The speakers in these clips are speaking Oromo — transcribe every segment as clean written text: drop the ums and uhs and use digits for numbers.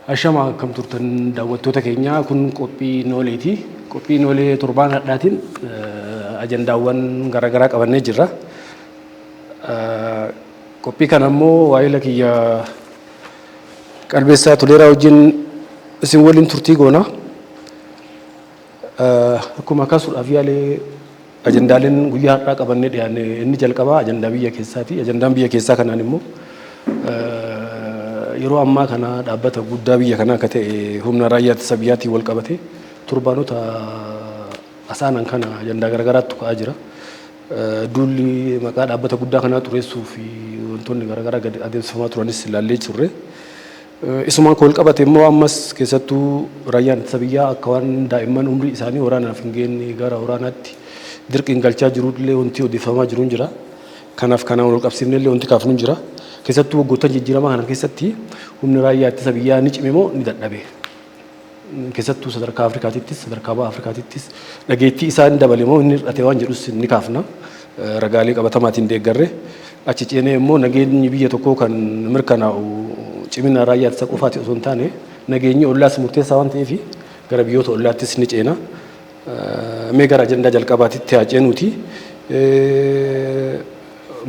Ashama kam turtan daawwattoota keenya kun qophii nooleeti. Qophii noolee torbaan hadhaatiin ajandaawwan garaagaraa qabannee jirra. Qophii kana immoo waa'ee kiyya qalbeessaa Toleeraa wajjin isin waliin turtii goona. Akkuma kaasuudhaaf yaalee ajandaaleen guyyaa har'aa qabannee dhiyaanne inni jalqabaa ajandaa biyya keessaati. Ajandaan biyya keessaa kanaan immoo yeroo ammaa kana dhaabbata guddaa biyya kanaa akka ta'e humna raayyaa ittisa biyyaatiin wal qabate torbaanota asaanan kana ajandaa garaagaraatu ka'aa jira. Duulli maqaa dhaabbata guddaa kanaa xureessuu fi wantoonni garaagaraa gadi adeemsifamaa turanis ilaallee turre. Isumaan wal qabate immoo ammas keessattuu raayyaan ittisa biyyaa akka waan daa'imman umrii isaanii waraanaaf hin geenye gara waraanaatti dirqiin galchaa jirullee wanti odeeffamaa jiru jira. Kanaaf kanaan wal qabsiifnee illee wanti kaafnu jira. Keessattuu waggoota jijjiiramaa kana keessatti humni raayyaa ittisa biyyaa ni cime moo ni dadhabe. Keessattuu sadarkaa Afrikaatittis sadarkaa baha Afrikaatittis dhageettii isaa ni dabale moo inni hir'ate waan jedhus ni kaafna. Ragaalee qabatamaatiin deeggarre achi ceenee immoo nageenyi biyya tokkoo kan mirkanaa'u cimina raayyaa ittisa qofaati osoo hin taane nageenyi ollaas murteessaa waan ta'eef gara biyyoota ollaattis ni ceena. Mee gara ajandaa jalqabaatitti haa ceenuuti.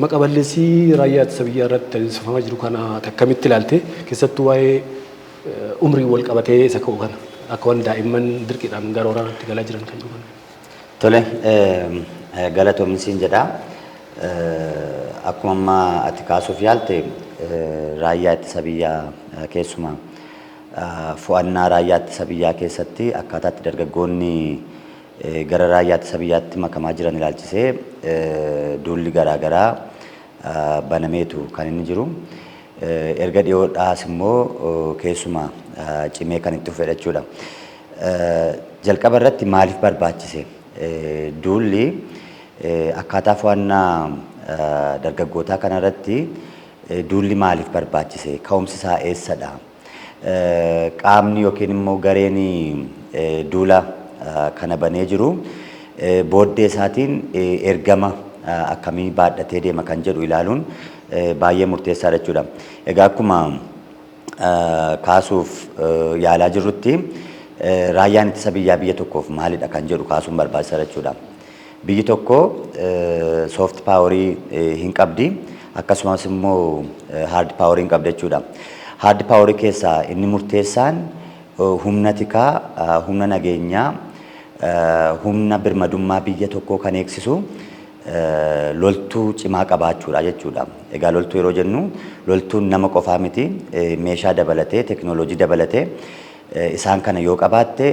Maqaballeessii raayyaa ittisa biyyaa irratti taasifamaa jiru kana akkamitti ilaalte keessattuu waa'ee umrii wal qabatee isa ka'u kana akka waan daa'imman dirqiidhaan gara waraanaatti galaa jiran kan jiru kana. Tole galatoomni siin jedha. Akkuma amma ati kaasuuf yaalte raayyaa ittisa biyyaa keessumaa fo'annaa raayyaa ittisa biyyaa keessatti akkaataatti dargaggoonni gara raayyaa ittisa biyyaatti makamaa jiran ilaalchisee duulli garaagaraa banameetu kan inni jiru. Erga dhiyoodhaas immoo keessumaa cimee kan itti fufedha jechuudha. Jalqaba irratti maaliif barbaachise? Duulli akkaataa fo'annaa dargaggootaa kanarratti duulli maaliif barbaachise? Ka'umsi isaa eessadha? Qaamni yookiin immoo gareen duula kana banee jiru booddee isaatiin ergama akkamii baadhatee deema kan jedhu ilaaluun baay'ee murteessaadha jechuudha. Egaa akkuma kaasuuf yaalaa jirrutti raayyaan ittisa biyyaa biyya tokkoof maalidha kan jedhu kaasuun barbaachisaadha jechuudha. Biyyi tokko soft paaworii hin qabdi akkasumas immoo hard paaworii hin qabdi jechuudha. Hard paaworii keessaa inni murteessaan humna tikaa, humna nageenyaa, humna birmadummaa biyya tokkoo kan eegsisu loltuu cimaa qabaachuudha jechuudha. Egaa loltuu yeroo jennu loltuun nama qofaa miti meeshaa dabalatee teknooloojii dabalatee isaan kana yoo qabaatte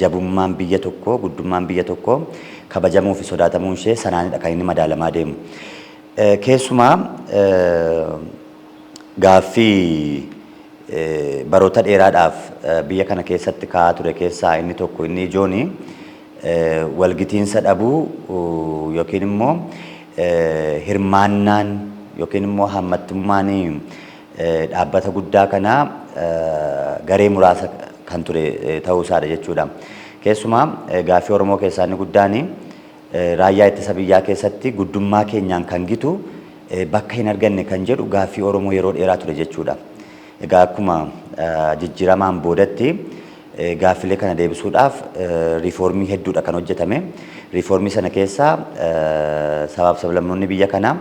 jabummaan biyya tokkoo guddummaan biyya tokkoo kabajamuu fi sodaatamuun ishee sanaanidha kan inni madaalamaa deemu. Keessumaa gaaffii baroota dheeraadhaaf biyya kana keessatti ka'aa ture keessaa inni tokko inni ijooni walgitiinsa dhabuu yookiin immoo hirmaannaan yookiin immoo hammattummaan dhaabbata guddaa kanaa garee muraasa kan ture ta'uu isaadha jechuudha. Keessumaa gaaffii Oromoo keessaa inni guddaan raayyaa ittisa biyyaa keessatti guddummaa keenyaan kan gitu bakka hin arganne kan jedhu gaaffii Oromoo yeroo dheeraa ture jechuudha. Egaa akkuma jijjiiramaan boodatti gaaffilee kana deebisuudhaaf riifoormii hedduudha kan hojjetame. Riifoormii sana keessaa sabaaf sablammoonni biyya kanaa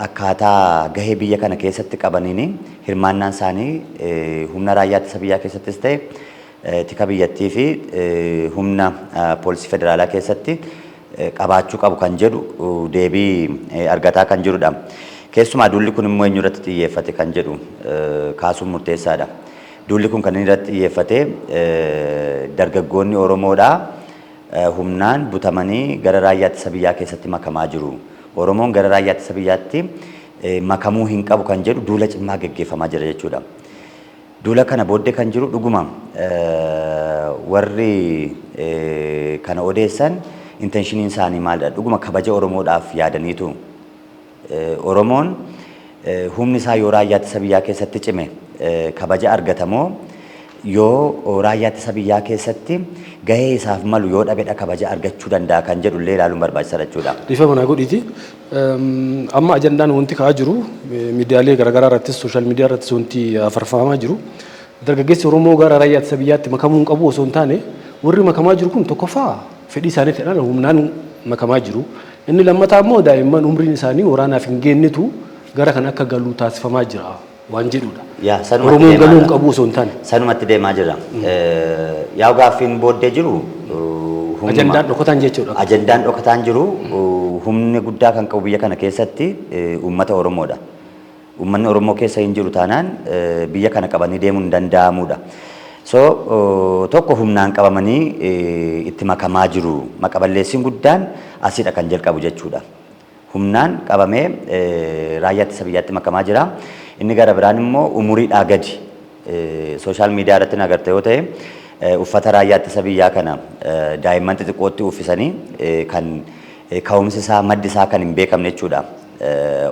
akkaataa gahee biyya kana keessatti qabaniin hirmaannaan isaanii humna raayyaa ittisa biyyaa keessattis ta'e tika biyyattii fi humna poolisii federaalaa keessatti qabaachuu qabu kan jedhu deebii argataa kan jirudha. Keessumaa duulli kun immoo eenyu irratti xiyyeeffate kan jedhu kaasuun murteessaadha. Duulli kun kan inni irratti xiyyeeffate dargaggoonni Oromoodhaa humnaan butamanii gara raayyaa ittisa biyyaa keessatti makamaa jiru. Oromoon gara raayyaa ittisa biyyaatti makamuu hin qabu kan jedhu duula cimaa geggeeffamaa jira jechuudha. Duula kana booddee kan jiru dhuguma warri kana odeessan intenshiiniin isaanii maalidha? Dhuguma kabaja Oromoodhaaf yaadaniitu. Oromoon humni isaa yoo raayyaa ittisa biyyaa keessatti cime kabaja argatamoo yoo raayyaa ittisa biyyaa keessatti gahee isaaf malu yoo dhabedha kabaja argachuu danda'a kan jedhu illee ilaaluun barbaachisaadha jechuudha. Dhiifa manaa godhiiti. Amma ajandaan wanti ka'aa jiru miidiyaalee garaagaraa irrattis sooshaal miidiyaa irrattis wanti farfamaa jiru dargaggeessi Oromoo gara raayyaa ittisa biyyaatti makamuu hin qabu osoo hin taane warri makamaa jiru kun tokkoffaa fedhii isaaniitiin humnaan makamaa jiru. Inni lammataa immoo daa'imman umriin isaanii waraanaaf hin geennetu gara kan akka galuu taasifamaa jira waan jedhudha. Oromoon galuu hin qabu osoo hin taane. Sanumatti deemaa jira. Yaa gaaffiin booddee jiru ajandaan dhokataan jechuudha. Ajandaan dhokataan jiru humni guddaa kan qabu biyya kana keessatti uummata Oromoodha. Uummanni Oromoo keessa hin jiru taanaan biyya kana qabanii deemuun danda'amudha. So tokko humnaan qabamanii itti makamaa jiru. Maqaballeessiin guddaan asidha kan jalqabu jechuudha. Humnaan qabamee raayyaa ittisa biyyaatti makamaa jira. Inni gara biraan immoo umuriidhaa gadi sooshaal miidiyaa irratti agarta yoo ta'e uffata raayyaa ittisa biyyaa kana daa'imman xixiqqootti uffisanii kan ka'umsi isaa maddi isaa kan hin beekamne jechuudha.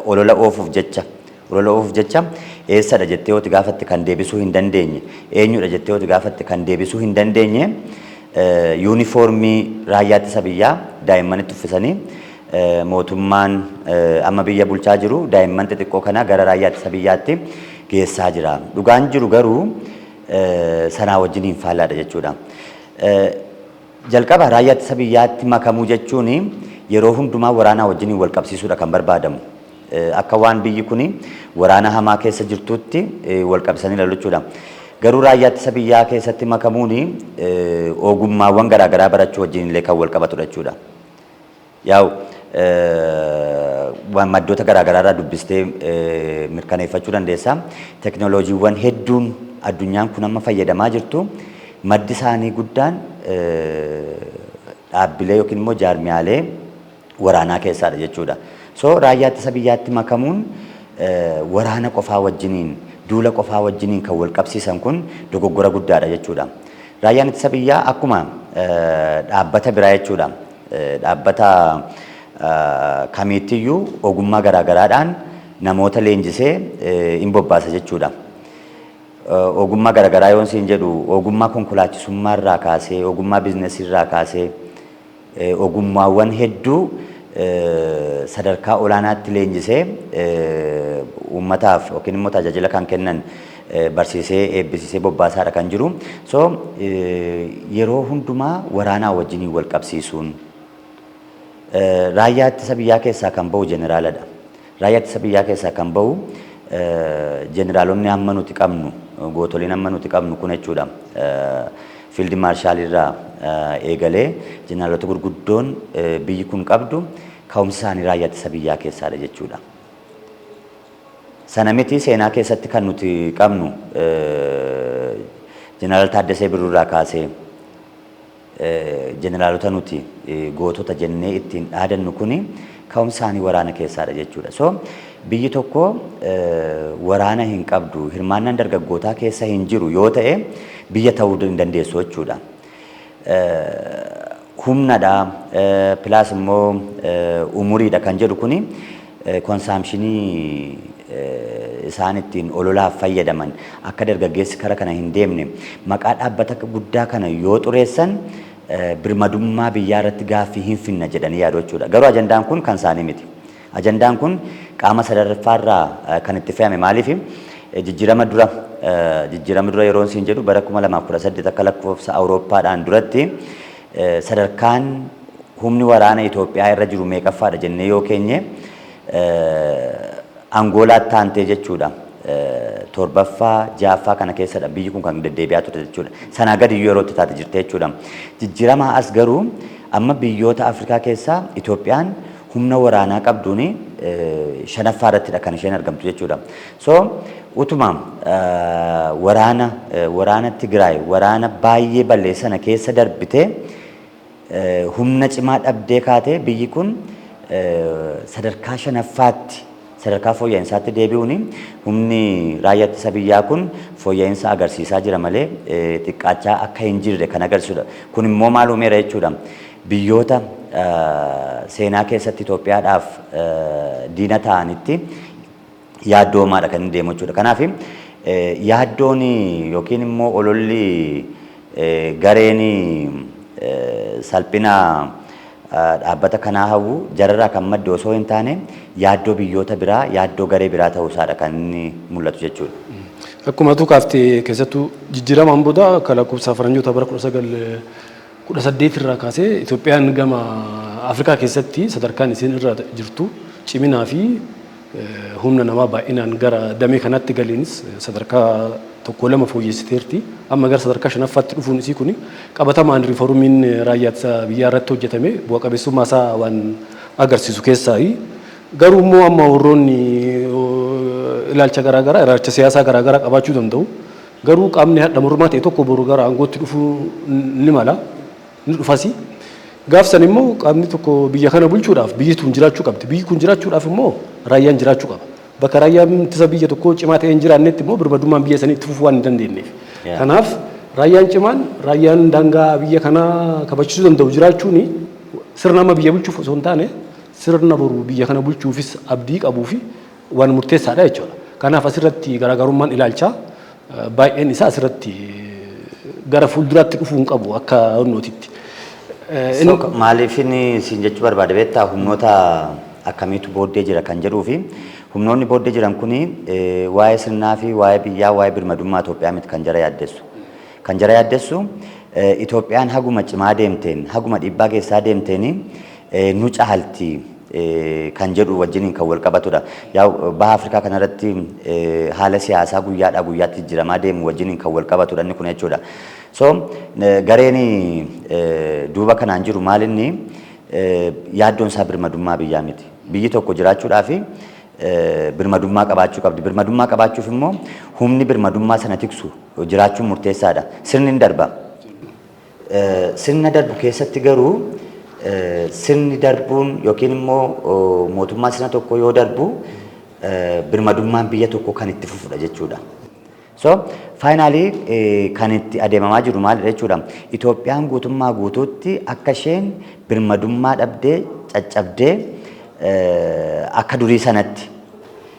Olola oofuuf jecha eessadha jettee yoo gaafatte kan deebisuu hin dandeenye eenyudha jettee yoo gaafatte kan deebisuu hin dandeenye yuunifoormii raayyaa ittisa biyyaa daa'immanitti uffisanii mootummaan amma biyya bulchaa jiru daa'imman xixiqqoo kana gara raayyaa ittisa biyyaatti geessaa jira. Dhugaan jiru garuu sanaa wajjin hin faallaadha jechuudha. Jalqaba raayyaa ittisa biyyaatti makamuu jechuun yeroo hundumaa waraanaa wajjin wal qabsiisuudha kan barbaadamu. Akka waan biyyi kuni waraana hamaa keessa jirtutti wal qabsanii ilaalu jechuudha. Garuu raayyaa ittisa biyyaa keessatti makamuun ogummaawwan garaagaraa barachuu wajjin illee kan wal qabatudha jechuudha. Yaa'u maddoota garaagaraa irraa dubbistee mirkaneeffachuu dandeessa. Teknooloojiiwwan hedduun addunyaan kun amma fayyadamaa jirtu maddi isaanii guddaan dhaabbilee yookiin immoo jaarmiyaalee waraanaa keessaadha jechuudha. So raayyaa ittisa biyyaatti makamuun waraana qofaa wajjiniin duula qofaa wajjiniin kan wal qabsiisan kun dogoggora guddaadha jechuudha. Raayyaan ittisa biyyaa akkuma dhaabbata biraa jechuudha. Dhaabbata kamiitiyyuu ogummaa garaagaraadhaan namoota leenjisee hin bobbaasa jechuudha. Ogummaa garaagaraa yoon siin jedhu ogummaa konkolaachisummaa irraa kaasee ogummaa biizinesii irraa kaasee ogummaawwan hedduu sadarkaa olaanaatti leenjisee uummataaf yookiin immoo tajaajila kan kennan barsiisee eebbisiisee bobbaasaadha kan jiru. So yeroo hundumaa waraanaa wajjin wal qabsiisuun raayyaa ittisa biyyaa keessaa kan bahu jeneraaladha. Raayyaa ittisa biyyaa keessaa kan bahu jeneraalonni amma nuti qabnu gootoliin amma nuti qabnu kun jechuudha. Fiildi maarshaalirraa eegalee jeneraalota gurguddoon biyyi kun qabdu ka'umsi isaanii raayyaa ittisa biyyaa keessaadha jechuudha. Sana miti seenaa keessatti kan nuti qabnu jeneraal Taaddasee Birruurraa kaasee jeneraalota nuti gootota jennee ittiin dhaadannu kuni ka'umsi isaanii waraana keessaadha jechuudha. So biyyi tokko waraana hin qabdu hirmaannaan dargaggootaa keessa hin jiru yoo ta'e biyya ta'uu hin dandeessu jechuudha. Humnadha pilaas immoo umuriidha kan jedhu kuni konsaamshinii isaan ittiin ololaaf fayyadaman akka dargaggeessi kara kana hin deemne maqaa dhaabbata guddaa kana yoo xureessan birmadummaa biyyaa irratti gaaffii hin finna jedhanii yaadu jechuudha. Garuu ajandaan kun kan isaanii miti. Ajandaan kun qaama sadarkaarraa kan itti fe'ame maaliif jijjiirama dura yeroo siin jedhu bara 2018 akka lakkoofsa Awurooppaadhaan duratti sadarkaan humni waraana Itoophiyaa irra jiru meeqaffaadha jennee yoo keenye Angoolaatti taantee jechuudha. Torbaffaa ja'affaa kana keessadha biyyi kun kan deddeebi'aa turte jechuudha. Sanaa gadi yeroo itti taate jirte jechuudha. Jijjiirama as garuu amma biyyoota Afrikaa keessaa Itoophiyaan humna waraanaa qabduun shanaffaa irrattidha kan isheen argamtu jechuudha. So utuma waraana Tigraay waraana baay'ee balleessana keessa darbite humna cimaa dhabdee kaatee biyyi kun sadarkaa shanaffaatti sadarkaa fooyya'insaatti deebi'uun humni raayyaa ittisa biyyaa kun fooyya'insa agarsiisaa jira malee xiqqaachaa akka hin jirre kan agarsiisudha. Kun immoo maal uumeera jechuudha. Biyyoota seenaa keessatti Itoophiyaadhaaf diina ta'anitti yaaddoomaadha kan inni deemu jechuudha. Kanaaf yaaddoon yookiin immoo ololli gareen salphina dhaabbata kanaa hawwu jararraa kan madde osoo hin taane yaaddoo biyyoota biraa yaaddoo garee biraa ta'uu isaadha kan inni mul'atu jechuudha. Akkuma tu kaaftee keessattuu jijjiiramaan booda akka lakkoofsa faranjoota bara 1918 irraa kaasee Itoophiyaan gama Afrikaa keessatti sadarkaan isiin irra jirtu ciminaa fi humna namaa baay'inaan gara damee kanatti galiinis sadarkaa tokko lama fooyyessiteerti. Amma gara sadarkaa shanaffaatti dhufuun isii kuni qabatamaan riiforumiin raayyaa biyyaa irratti hojjetame bu'a qabeessummaa isaa waan agarsiisu keessaayi. Garuu immoo amma warroonni ilaalcha garaagaraa ilaalcha siyaasaa garaagaraa qabaachuu danda'u. Garuu qaamni hadha mormaa ta'e tokko boru gara aangootti dhufuu ni mala ni dhufasi. Gaafsan immoo qaamni tokko biyya kana bulchuudhaaf biyyi tun jiraachuu qabdi. Biyyi kun jiraachuudhaaf immoo raayyaan jiraachuu qaba. Bakka raayyaan ittisa biyya tokko cimaa ta'ee hin jiraannetti immoo birmadummaan biyya sanii itti fufuu waan hin dandeenyeef. Kanaaf raayyaan cimaan raayyaan daangaa biyya kanaa kabachiisuu danda'u jiraachuun sirna amma biyya bulchuuf osoo hin taane sirna boru biyya kana bulchuufis abdii qabuu fi waan murteessaadha jechuudha. Kanaaf asirratti garaagarummaan ilaalchaa baay'een isaa asirratti gara fuulduraatti dhufuu hin qabu akka honnootitti. Maaliifin siin jechuu barbaade beektaa humnoota akkamiitu booddee jira kan jedhuu fi humnoonni booddee jiran kuni waa'ee sirnaa fi waa'ee biyyaa waa'ee birmadummaa Itoophiyaa miti kan jara yaaddessu. Kan jara yaaddessu Itoophiyaan haguma cimaa deemteen haguma dhiibbaa keessaa deemteen nu caalti kan jedhu wajjiniin kan wal qabatudha. Yaa baha Afrikaa kanarratti haala siyaasaa guyyaadhaa guyyaatti jijjiiramaa deemu wajjiniin kan wal qabatudha inni kun jechuudha. So gareen duuba kanaan jiru maalinni yaaddoon isaa birmadummaa biyyaa miti. Biyyi tokko jiraachuudhaaf birmadummaa qabaachuu qabdi. Birmadummaa qabaachuuf immoo humni birmadummaa sana tiksu jiraachuun murteessaadha. Sirni darba. Sirna darbu keessatti garuu sirni darbuun yookiin immoo mootummaa sirna tokko yoo darbu birmadummaan biyya tokko kan itti fufudha jechuudha. So finally kan itti adeemamaa jiru maalidha jechuudha. Itoophiyaan guutummaa guutuutti akka isheen birmadummaa dhabdee caccabdee akka durii sanatti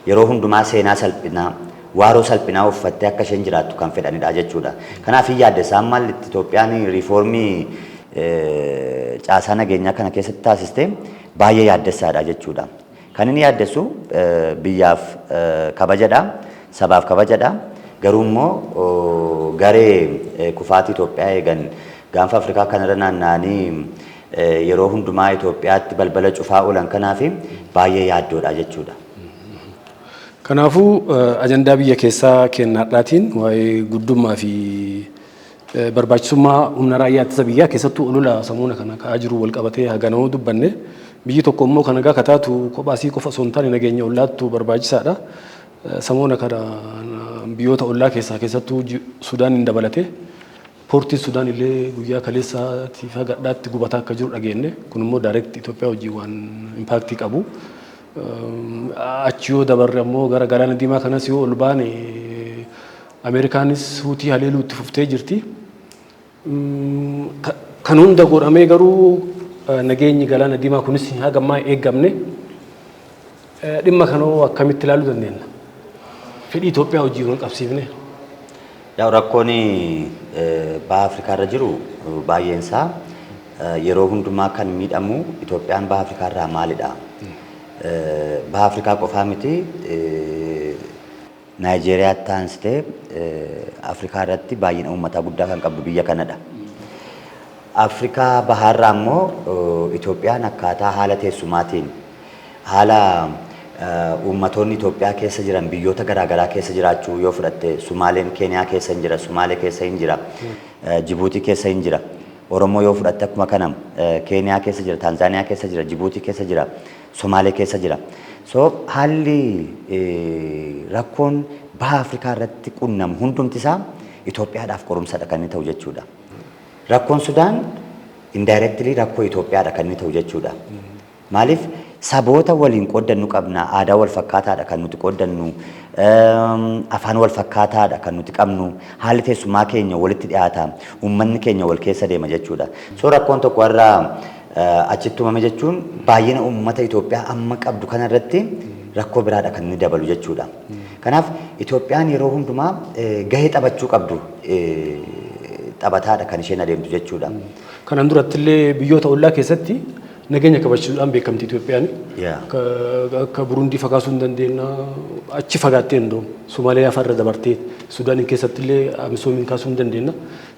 yeroo hundumaa seenaa salphinaa waaroo salphinaa uffattee akka isheen jiraattu kan fedhanidha jechuudha. Kanaaf hin yaaddessaa maalli Itoophiyaan riifoormii caasaa nageenyaa kana keessatti taasiste baay'ee yaaddessaadha jechuudha. Kan inni yaaddessu biyyaaf kabajadha, sabaaf kabajadha. Garuu immoo garee kufaatii Itoophiyaa eegan gaanfa Afrikaa kanarra naanna'anii yeroo hundumaa Itoophiyaatti balbala cufaa oolan kanaaf baay'ee yaaddoodha jechuudha. Kanaafuu ajandaa biyya keessaa kennaadhaatiin waa'ee guddummaa fi barbaachisummaa humna raayyaa ittisa biyyaa keessattuu olola samuuna kana ka'aa jiru wal qabatee haganoo dubbanne biyyi tokko immoo kan nagaa kataatu kophaasii qofa osoo hin taane nageenya ollaattu barbaachisaadha. Samuuna kana biyyoota ollaa keessattuu Sudaan hin dabalate poortiin Sudaan illee guyyaa kaleessaatti fi gadhaatti gubataa akka jiru dhageenye kun immoo daayireekti Itoophiyaa hojii waan impaaktii qabu. Achi yoo dabarre ammoo gara galaana diimaa kanas yoo ol baane Ameerikaanis huutii haleeluu itti fuftee jirti. Kan hunda godhamee garuu nageenyi galaana diimaa kunis hagammaa eeggamne dhimma kanoo akkamitti ilaaluu dandeenya? Fedhii Itoophiyaa hojii wal qabsiifne. Yaa rakkoon baha Afrikaa irra jiru baay'een isaa yeroo hundumaa kan miidhamu Itoophiyaan baha Afrikaa irraa maalidha? Baha Afrikaa qofaa miti Naayijeeriyaatti aansitee Afrikaa irratti baay'ina uummataa guddaa kan qabdu biyya kanadha. Afrikaa bahaarraa immoo Itoophiyaan akkaataa haala teessumaatiin haala uummattoonni Itoophiyaa keessa jiran biyyoota garaagaraa keessa jiraachuu yoo fudhatte Sumaaleen Keeniyaa keessa hin jira, Sumaalee keessa hin jira, Jibuutii keessa hin jira. Oromoo yoo fudhatte akkuma kana Keeniyaa keessa jira, Taanzaaniyaa keessa jira, Jibuutii keessa jira, Somaalee keessa jira. So haalli rakkoon baha Afrikaa irratti qunnamu hundumti isaa Itoophiyaadhaaf qorumsadha kan inni ta'u jechuudha. Rakkoon Sudaan indirectly rakkoo Itoophiyaadha kan inni ta'u jechuudha. Maaliif saboota waliin qooddannu qabna, aadaa wal fakkaataadha kan nuti qooddannu, afaan wal fakkaataadha kan nuti qabnu, haalli teessumaa keenya walitti dhiyaata, uummanni keenya wal keessa deema jechuudha. So rakkoon tokko irraa achitti uumame jechuun baay'ina uummata Itoophiyaa amma qabdu kanarratti rakkoo biraadha kan inni dabalu jechuudha. Kanaaf Itoophiyaan yeroo hundumaa gahee taphachuu qabdu taphataadha kan isheen adeemtu jechuudha. Kanaan duratti illee biyyoota ollaa keessatti nageenya kabachiisuudhaan beekamti Itoophiyaan. Akka Burundii fakaasuu hin dandeenye achi fagaattee hundoo Somaaliyaa farra dabartee Suudaan keessatti illee misoomiin kaasuu hin dandeenye.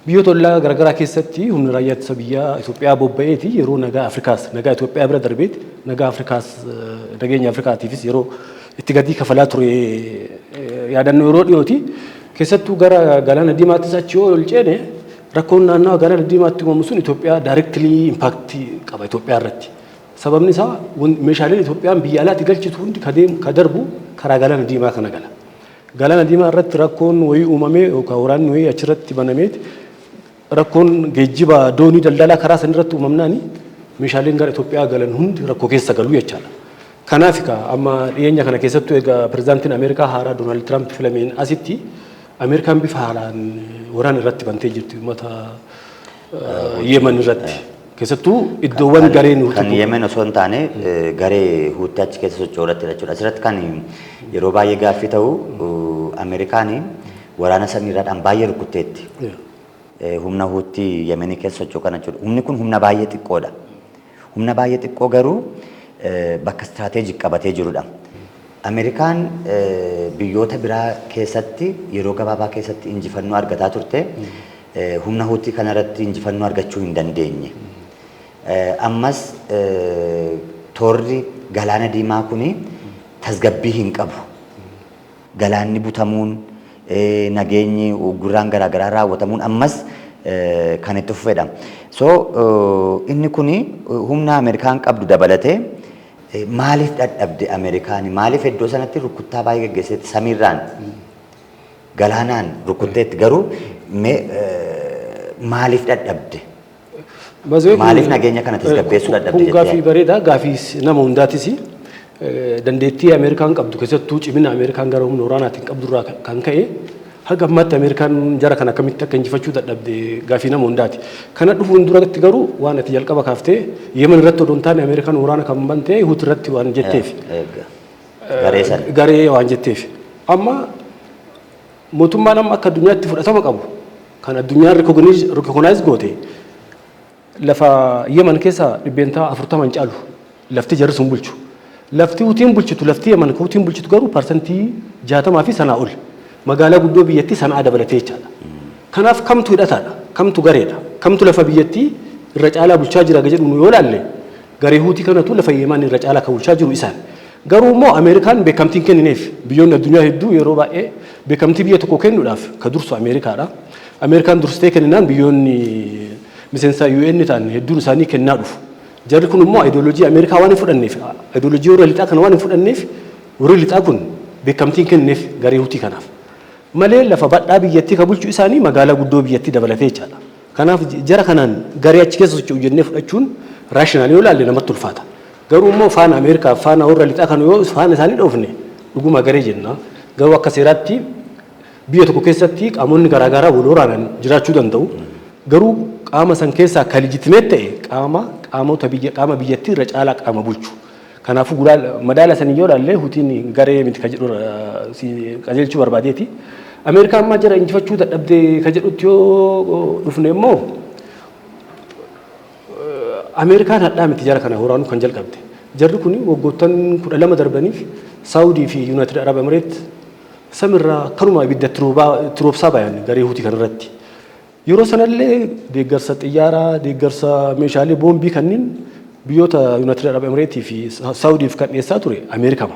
Biyyoota ollaa garaagaraa keessatti humna raayyaa ittisa biyyaa Itoophiyaa bobba'eeti yeroo nagaa Afrikaas nagaa Itoophiyaa bira darbeeti nagaa Afrikaas nageenya Afrikaatiifis yeroo itti gatii kafalaa ture yaadannoo yeroo dhiyooti. Keessattuu gara Galaana Diimaattis achi yoo ol ceene rakkoon naannoo Galaana Diimaatti uumamu sun Itoophiyaa daayireektilii impaaktii qaba Itoophiyaa irratti. Sababni isaa meeshaaleen Itoophiyaan biyya alaatti galchitu hundi ka darbu karaa Galaana Diimaa kana gala. Galaana Diimaa irratti rakkoon wayii uumamee yookaan waraanni wayii achirratti banameeti rakkoon geejjiba doonii daldalaa karaa san irratti uumamnaani meeshaaleen gara Itoophiyaa galan hundi rakkoo keessa galu jechaadha. Kanaaf amma dhiyeenya kana keessattuu egaa pirezidaantiin Ameerikaa haaraa Doonaald Tiraamp filameen asitti Ameerikaan bifa haalaan waraana irratti bantee jirti uummata Yemen irratti. Keessattuu iddoowwan gareen kan Yemen osoo hin taane garee Huutii achi keessa socho'uudhaatti jechuudha. Asirratti kan yeroo baay'ee gaaffii ta'u Ameerikaan waraana samiirraadhaan baay'ee rukutteetti. Humna Huutii Yemenii keessa socho'u kana jechuudha. Humni kun humna baay'ee xiqqoodha. Humna baay'ee xiqqoo garuu bakka istiraatiijii qabatee jirudha. Ameerikaan biyyoota biraa keessatti yeroo gabaabaa keessatti injifannoo argataa turte humna Huutii kanarratti injifannoo argachuu hin dandeenye. Ammas toorri Galaana Diimaa kuni tasgabbii hin qabu. Galaanni butamuun nageenyi gurraan garaagaraa raawwatamuun ammas kan itti fufedha. So inni kuni humna Ameerikaan qabdu dabalatee maaliif dadhabde Ameerikaan maaliif iddoo sanatti rukuttaa baay'ee gaggeessetti samiirraan galaanaan rukutteetti garuu maaliif dadhabde? Maaliif nageenya kana tasgabbeessuu dadhabde jettee? Gaaffii bareedaa gaaffii nama hundaatis dandeettii Ameerikaan qabdu keessattuu cimina Ameerikaan gara humna waraanaatiin qabdu irraa kan ka'e haga ammaatti Ameerikaan jara kana akkamitti akka injifachuu dadhabde gaaffii nama hundaati. Kana dhufuun duratti garuu waan ati jalqaba kaaftee Yemen irratti odoo hin taane Ameerikaan waraana kan bantee Huutii irratti waan jetteef. Garee waan jetteef. Amma mootummaan amma akka addunyaatti fudhatama qabu kan addunyaan rikoognaayiz goote lafa Yemen keessa dhibbeentaa 40 caalu lafti jarri sun bulchu. Lafti Huutiin bulchitu lafti Yemen Huutiin bulchitu garuu parsantii 60 fi sanaa ol. Magaalaa guddoo biyyattii sanaa dabalatee jechaadha. Kanaaf kamtu hidhataadha, kamtu gareedha, kamtu lafa biyyattii irra caalaa bulchaa jira jedhu yoo laalle garee Huutii kanatu lafa Yemen irra caalaa kan bulchaa jiru isaan. Garuu immoo Ameerikaan beekamtiin kennineef biyyoonni addunyaa hedduu yeroo baay'ee beekamtii biyya tokko kennuudhaaf ka dursu Ameerikaadha. Ameerikaan dursitee kenninaan biyyoonni miseensa UN ta'an hedduun isaanii kennaa dhufu. Jarri kun immoo ideoloojii Ameerikaa waan hin fudhanneef, ideoloojii warra lixaa kana waan hin fudhanneef warri lixaa kun beekamtiin kennineef garee Huutii kanaaf. Malee lafa badhaa biyyattii ka bulchu isaanii magaalaa guddoo biyyattii dabalatee jechaadha. Kanaaf jara kanaan garee achi keessa socho'u jennee fudhachuun raashinaal yoo laalle namatti ulfaata. Garuu immoo faana Ameerikaa faana warra lixaa kana yoo faana isaanii dhoofne dhuguma garee jenna. Garuu akka seeraatti biyya tokko keessatti qaamonni garaagaraa wal waraanan jiraachuu danda'u. Garuu qaama san keessaa kan lijitimeet ta'e qaama biyyattii irra caalaa qaama bulchu. Kanaafuu madaala sanii yoo laalle Huutiin garee miti ka jedhu qajeelchuu barbaadeeti. Ameerikaan ammaa jara injifachuu dadhabdee ka jedhutti yoo dhufne immoo Ameerikaan hadhaa miti jara kana waraanuu kan jalqabde. Jarri kun waggoottan 12 darbaniif Saawudii fi Yuunaayitid Arab Emireet samirraa kanuma ibidda tiroobsaa bayan garee Huutii kanarratti. Yeroo sanallee deeggarsa xiyyaaraa, deeggarsa meeshaalee boombii kanneen biyyoota Yuunaayitid Arab Emireetii fi Saawudiif kan dhiyeessaa ture Ameerikaama.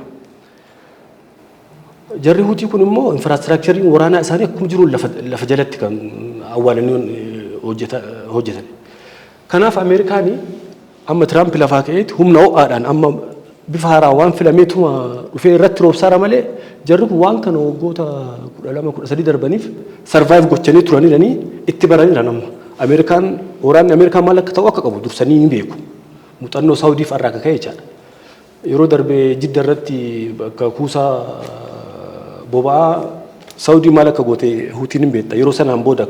Jarri Huutii kun immoo infraastiraakchariin waraanaa isaanii akkuma jiru lafa jalatti kan awwaalanii hojjetan. Kanaaf Ameerikaanii amma Tiraamp lafaa ka'eeti humna ho'aadhaan amma bifa haaraa waan filameetuma dhufee irratti roobsaara malee jarri kun waan kana waggoota 12-13 darbaniif sarvaayiv gochanii turanii itti baraniira namni. Ameerikaan waraanni Ameerikaa maal akka ta'u akka qabu dursanii hin beeku. Muuxannoo Saawudiif irraa akka ka'e jechaadha. Yeroo darbee Jidda irratti bakka kuusaa boba'aa Saawudii maal akka goote Huutiin hin beekta. Yeroo sanaan booda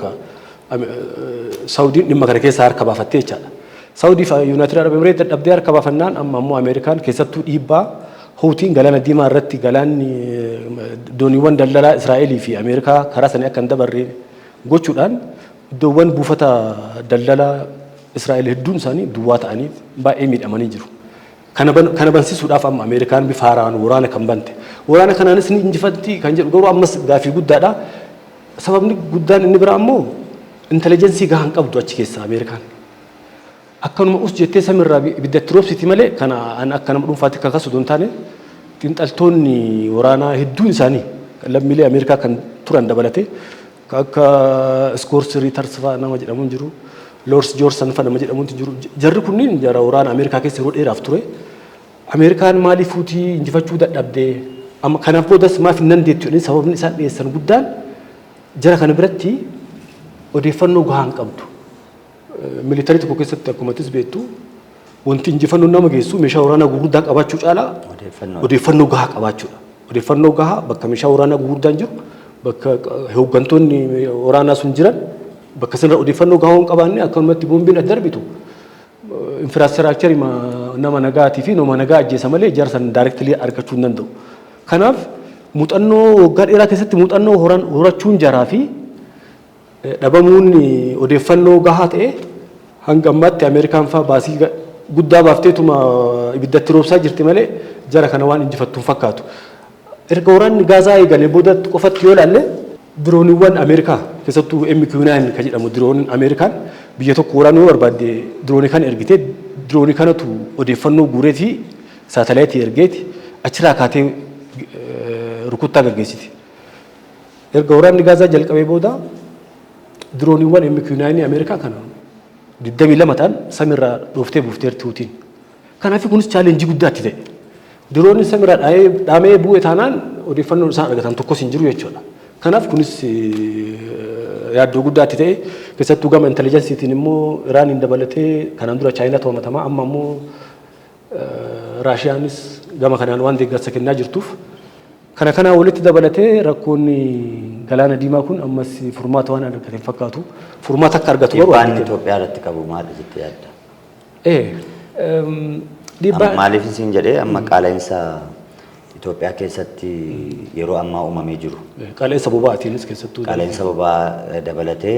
Saawudiin dhimma kana keessaa harka baafattee jechaadha. Saawudii fi Yuunaayitid Arab Emireet dadhabdee harka baafannaan amma immoo Ameerikaan keessattuu dhiibbaa Huutiin Galaana Diimaa irratti galaanni dooniiwwan daldalaa Israa'elii fi Ameerikaa karaa sanii akka hin dabarre gochuudhaan iddoowwan buufata daldalaa Israa'el hedduun isaanii duwwaa ta'anii baay'ee miidhamanii jiru. Kana bansiisuudhaaf amma Ameerikaan bifa haaraan waraana kan bante. Waraana kanaanis ni injifatti kan jedhu garuu ammas gaafii guddaadha. Sababni guddaan inni biraa ammoo intelijeensii gahaan qabdu achi keessaa Ameerikaan. Akkanuma us jettee samirraa ibiddatti roobsiti malee kana akka nama dhuunfaatti kan kasu don taane xiinxaltoonni waraanaa hedduun isaanii lammiilee Ameerikaa kan turan dabalatee akka Scores Reuters fa'aa nama jedhamuun jiru. Lawrence Johnson fa'aa nama jedhamuun jiru. Jarri kunniin jara waraana Ameerikaa keessa yeroo dheeraaf ture. Ameerikaan maaliif fuutii injifachuu dadhabdee amma kanaaf boodas maaf hin dandeettu jedhanii sababni isaan dhiyeessan guddaan jara kana biratti odeeffannoo gahaan qabdu. Militarii tokko keessatti akkumattis beektu wanti injifannoo nama geessu meeshaa waraanaa gurguddaa qabaachuu caalaa odeeffannoo gahaa qabaachuudha. Odeeffannoo gahaa bakka meeshaa waraanaa gurguddaan jiru bakka hooggantoonni waraanaa sun jiran bakka sanarra odeeffannoo gahaa hin qabaanne akkanumatti boombiin adda darbitu infraastiraakcharii nama nagaatii fi nama nagaa ajjeesa malee jara san daayirektilii argachuu hin danda'u. Kanaaf muuxannoo waggaa dheeraa keessatti muuxannoo horachuun jaraa fi dhabamuun odeeffannoo gahaa ta'e hanga ammaatti Ameerikaan fa'aa baasii guddaa baafteetuma ibiddatti roobsaa jirti malee jara kana waan injifattuun fakkaatu. Erga waraanni Gaazaa eegalee booda qofatti yoo ilaalle dirooniiwwan Ameerikaa keessattuu MQ-9 kan jedhamu dirooniin Ameerikaan biyya tokko waraanuu barbaadde diroonii kana ergitee diroonii kanatu odeeffannoo guureetii saatalaayitii ergeeti achirraa kaatee rukuttaa gaggeessiti. Erga waraanni Gaazaa jalqabee booda dirooniiwwan MQ-9 Ameerikaa kana 22 ta'an samiirraa dhooftee buufteerti Huutiin. Kanaaf kunis chaalenjii guddaatti ta'e. Diroonni samiirraa dhaamee bu'ee taanaan odeeffannoo isaan argatan tokkos hin jiru jechuudha. Kanaaf kunis yaaddoo guddaatti ta'e keessattuu gama intelijensiitiin immoo Iraaniin dabalatee kanaan dura Chaayinaa to'atamaa amma immoo Raashiyaanis gama kanaan waan deeggarsa kennaa jirtuuf kana walitti dabalatee rakkoonni galaana diimaa kun ammas furmaata waan argateen fakkaatu furmaata akka argatu garuu waan Itoophiyaa irratti qabu maal jettee yaadda? Dhiibbaa maaliif isin jedhee amma qaala'insa Itoophiyaa keessatti yeroo ammaa uumamee jiru. Qaala'insa boba'aatiinis keessattuu. Qaala'insa boba'aa dabalatee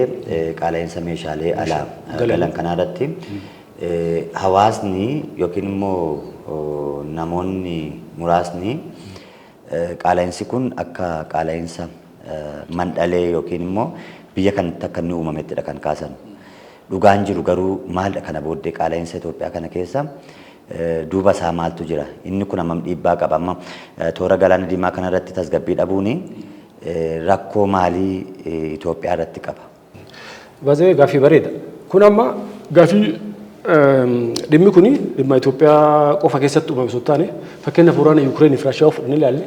qaala'insa meeshaalee alaa galan kanarratti hawaasni yookiin immoo namoonni muraasni qaala'insi kun akka qaala'insa mandhalee yookiin immoo biyya kanatti akka inni uumamettidha kan kaasan. Dhugaan jiru garuu maalidha kana booddee qaala'insa Itoophiyaa kana keessa duuba isaa maaltu jira? Inni kun hammam dhiibbaa qaba? Amma toora galaana diimaa kanarratti tasgabbii dhabuun rakkoo maalii Itoophiyaa irratti qaba? Baay'ee gaaffii bareeda. Kun amma gaaffii dhimmi kuni dhimma Itoophiyaa qofa keessatti uumame osoo taane fakkeenyaaf waraana Yuukireen fi Raashiyaa fudhannee ilaalle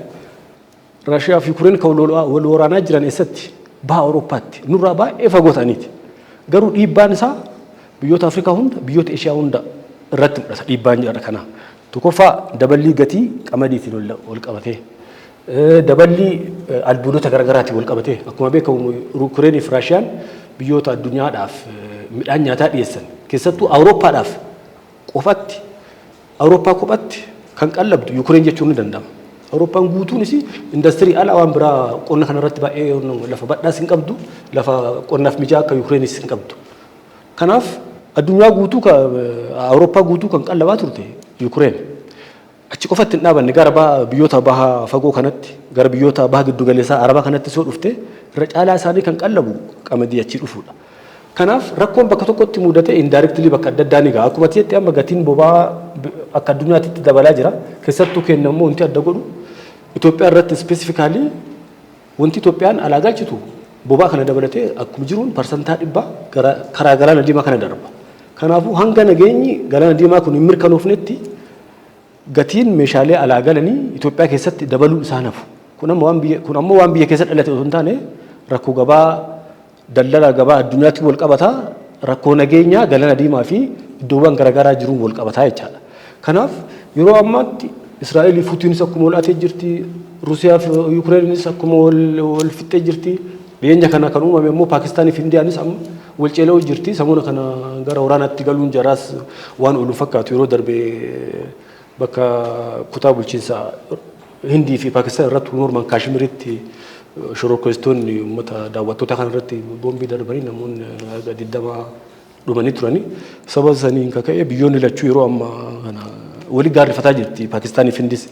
Raashiyaa fi Yuukireen kan wal waraanaa jiran eessatti baha Awurooppaatti nurraa baay'ee fagoo ta'aniiti. Garuu dhiibbaan isaa biyyoota Afrikaa hunda biyyoota Eeshiyaa hunda irratti mul'ata dhiibbaan jedha kana. Tokkoffaa daballii gatii qamadiitiin wal qabatee daballii albuudota garaagaraatiin wal qabatee akkuma beekamu Yuukireen fi Raashiyaan biyyoota addunyaadhaaf midhaan nyaataa dhiyeessan keessattuu Awurooppaadhaaf qofatti Awurooppaa kophatti kan qallabdu Yuukireen jechuun ni danda'ama. Awurooppaan guutuunis industirii ala waan biraa qonna kanarratti baay'ee lafa badhaas hin qabdu lafa qonnaaf mijaa akka Yuukireenis hin qabdu. Kanaaf addunyaa guutuu Awurooppaa guutuu kan qallabaa turte Yuukireen achi qofatti hin dhaabanne gara biyyoota baha fagoo kanatti gara biyyoota baha giddu galeessaa Arabaa kanatti soo dhufte irra caalaa isaanii kan qallabu qamadii achi dhufuudha. Kanaaf rakkoon bakka tokkotti mudate indirectly bakka adda addaa ni ga'a. Akkuma jettee amma gatiin boba'aa akka addunyaatti dabalaa jira. Keessattuu kennammoo wanti adda godhu Itoophiyaa irratti specifically wanti Itoophiyaan alaa galchitu boba'aa kana dabalatee akkuma jiruun parsantaa 100 karaa galaana diimaa kana darba. Kanaafuu hanga nageenyi galaana diimaa kun hin mirkanoofnetti gatiin meeshaalee alaa galanii Itoophiyaa keessatti dabaluu isaa nafu. Kun ammoo waan biyya keessa dhalate osoo hin taane rakkoo gabaa daldala gabaa addunyaatti wal qabataa rakkoo nageenyaa galaana diimaa fi iddoowwan garaagaraa jiruun wal qabataa jechaadha. Kanaaf yeroo ammaatti Israa'eel fi Puutiinis akkuma wal atee jirti, Ruusiyaa fi Yuukireenis akkuma wal fixxee jirti. Dhiyeenya kana kan uumame immoo Paakistaanii fi Indiyaanis wal ceelaa jirti. Samuuna kana gara waraanaatti galuun jaraas waan oolu fakkaatu yeroo darbee bakka kutaa bulchiinsa Hindii fi Paakistaan irratti morman Kaashmiritti shororkeessitoonni uummata daawwattoota kana irratti boombii darbanii namoonni 20 dhumanii turani. Sababa saniin kaka'ee biyyoonni lachuu yeroo ammaa kana wali gaarrifataa jirti Paakistaanii fi Hindis.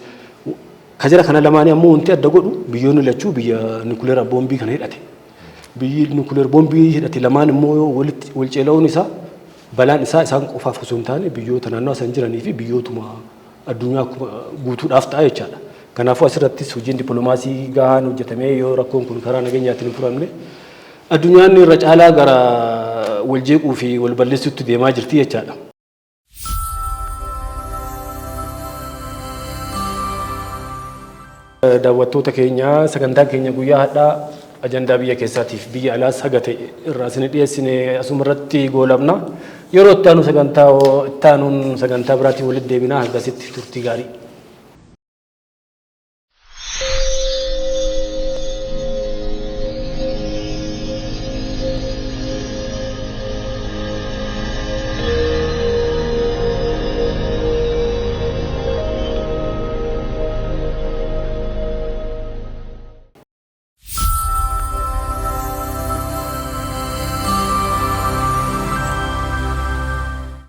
Kajara kana lamaanii ammoo wanti adda godhu biyyoonni lachuu biyya nukuleera boombii kana hidhate. Biyyi nukuleer boombii hidhate lamaan immoo wal ceela'uun isaa balaan isaa isaan qofaaf osoo hin taane biyyoota naannoo san jiranii fi biyyootuma addunyaa guutuudhaaf ta'a jechaadha. Kanaafuu asirrattis hojiin dippiloomaasii gahaan hojjetamee yoo rakkoon kun karaa nageenyaatiin hin furamne addunyaan irra caalaa gara wal jeequu fi wal balleessuutti deemaa jirti jechaadha. Daawwattoota keenya sagantaan keenya guyyaa hadhaa ajandaa biyya keessaatiif biyya alaas haga ta'e irraa isin dhiyeessine asuma irratti goolabna. Yeroo itti aanu sagantaa biraatiin walitti deebinaa hangasitti turtii gaarii.